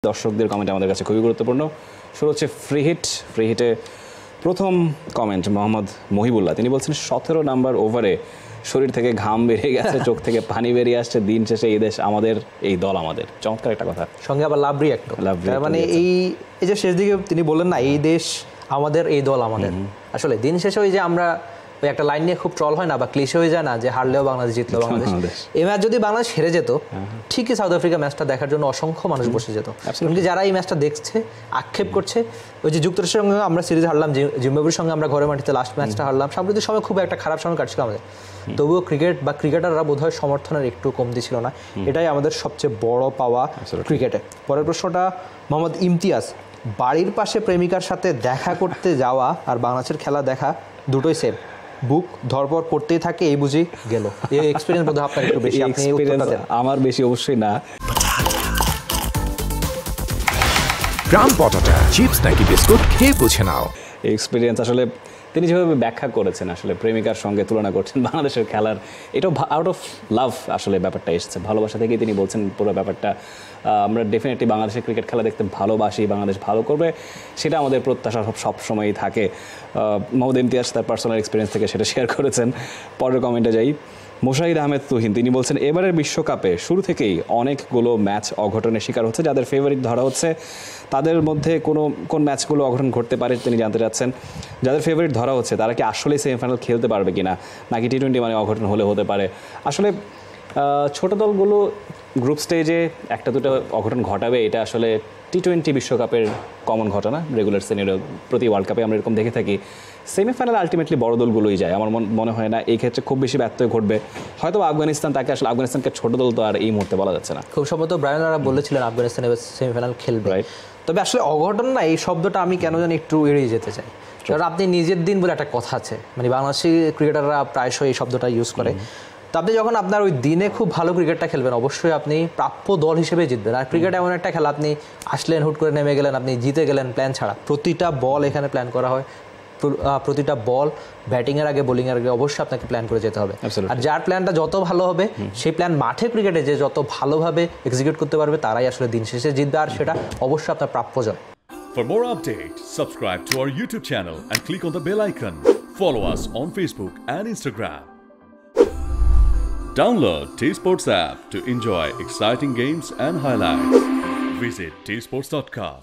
দর্শকদের কমেন্ট আমাদের কাছে খুবই গুরুত্বপূর্ণ। শুরু হচ্ছে ফ্রি হিটে প্রথম কমেন্ট মোহাম্মদ মহিবুল্লাহ, তিনি বলছেন 17 নাম্বার ওভারে শরীর থেকে ঘাম বেরিয়ে গেছে, চোখ থেকে পানি বেরিয়ে আসছে, দিন শেষে এই দেশ আমাদের, এই দল আমাদের। চমৎকার একটা কথা, সঙ্গে আবার লাভ রিঅ্যাক্ট। মানে এই যে শেষ দিকে তিনি বললেন না, এই দেশ আমাদের, এই দল আমাদের। আসলে দিন শেষে ওই যে আমরা ওই একটা লাইন নিয়ে খুব ট্রল হয় না বা ক্লিশে হয়ে যায় না যে হারলেও বাংলাদেশ, জিতলেও বাংলাদেশ। এই ম্যাচ যদি বাংলাদেশ হেরে যেত, ঠিকই সাউথ আফ্রিকা ম্যাচটা দেখার জন্য অসংখ্য মানুষ বসে যেত। কিন্তু যারা এই ম্যাচটা দেখছে, আক্ষেপ করছে, ওই যে যুক্তরাষ্ট্রের সঙ্গে আমরা সিরিজ হারলাম, জিম্বাবুয়ের সঙ্গে আমরা ঘরে মাটিতে লাস্ট ম্যাচটা হারলাম, সাম্প্রতিক সময় খুব একটা খারাপ সময় কাটছিল আমাদের, তবুও ক্রিকেট বা ক্রিকেটাররা বোধহয় সমর্থনের একটু কমতি ছিল না। এটাই আমাদের সবচেয়ে বড় পাওয়া ক্রিকেটে। পরের প্রশ্নটা মোহাম্মদ ইমতিয়াজ, বাড়ির পাশে প্রেমিকার সাথে দেখা করতে যাওয়া আর বাংলাদেশের খেলা দেখা দুটোই সেম, বুক ধরপর করতেই থাকে, এই বুঝি গেল। এই এক্সপেরিয়েন্স বোধহয় আপনার একটু বেশি, আপনি আমার বেশি অবশ্যই না। গ্রাম পটাটা চিপস নাকি বিস্কুট খেয়ে বুঝে নাও। এক্সপিরিয়েন্স আসলে তিনি যেভাবে ব্যাখ্যা করেছেন, আসলে প্রেমিকার সঙ্গে তুলনা করছেন বাংলাদেশের খেলার, এটাও আউট অফ লাভ আসলে ব্যাপারটা এসেছে, ভালোবাসা থেকেই তিনি বলছেন পুরো ব্যাপারটা। আমরা ডেফিনেটলি বাংলাদেশের ক্রিকেট খেলা দেখতে ভালোবাসি, বাংলাদেশ ভালো করবে, সেটা আমাদের প্রত্যাশা সব সময়ই থাকে। মোহাম্মদ ইমতিয়াজ তার পার্সোনাল এক্সপিরিয়েন্স থেকে সেটা শেয়ার করেছেন। পরের কমেন্টে যাই, মোশাহিদ আহমেদ তুহিন, তিনি বলছেন এবারের বিশ্বকাপে শুরু থেকেই অনেকগুলো ম্যাচ অঘটনের শিকার হচ্ছে, যাদের ফেভারিট ধরা হচ্ছে তাদের মধ্যে কোন ম্যাচগুলো অঘটন ঘটতে পারে তিনি জানতে চাচ্ছেন। যাদের ফেভারিট ধরা হচ্ছে তারা কি আসলে সেমিফাইনাল খেলতে পারবে কিনা, নাকি টি-20 মানে অঘটন হতে পারে। আসলে ছোট দলগুলো গ্রুপ স্টেজে একটা দুটো অঘটন ঘটাবে, এটা আসলে টি-20 বিশ্বকাপের কমন ঘটনা, রেগুলার সিনেরিও প্রতি ওয়ার্ল্ড কাপে আমরা এরকম দেখে থাকি। সেমিফাইনাল আলটিমেটলি বড় দলগুলোই যায়, আমার মনে হয় না এই ক্ষেত্রে খুব বেশি ব্যত্যয় ঘটবে। হয়তো আফগানিস্তান, তাকে আসলে আফগানিস্তানকে ছোট দল তো আর এই মুহূর্তে বলা যাচ্ছে না। খুব সম্ভবত ব্রায়ানরা বলেছিলেন আফগানিস্তান এবার সেমিফাইনাল খেলবে, তবে আসলে অঘটন না, এই শব্দটা আমি কেন জানি একটু এড়িয়ে যেতে চাই। কারণ আপনি নিজের দিন বলে একটা কথা আছে, মানে বাংলাদেশি ক্রিকেটাররা প্রায়শই এই শব্দটা ইউজ করে। তো আপনি যখন আপনার ওই দিনে খুব ভালো ক্রিকেটটা খেলবেন, অবশ্যই আপনি প্রাপ্য দল হিসেবে জিতবেন। আর ক্রিকেট এমন একটা খেলা, আপনি আসলেন, হুট করে নেমে গেলেন, আপনি জিতে গেলেন প্ল্যান ছাড়া। প্রতিটা বল এখানে প্ল্যান করা হয়, প্রতিটা বল ব্যাটিংয়ের আগে, বোলিংয়ের আগে অবশ্যই আপনাকে প্ল্যান করে যেতে হবে। আর যার প্ল্যানটা যত ভালো হবে, সেই প্ল্যান মাঠে ক্রিকেটে যে যত ভালোভাবে এক্সিকিউট করতে পারবে, তারাই আসলে দিন শেষে জিতবে, আর সেটা অবশ্যই আপনার প্রাপ্য জয়। For more updates, subscribe to our YouTube channel and click on the bell icon. Follow us on Facebook and Instagram. Download T-Sports app to enjoy exciting games and highlights. Visit tsports.com.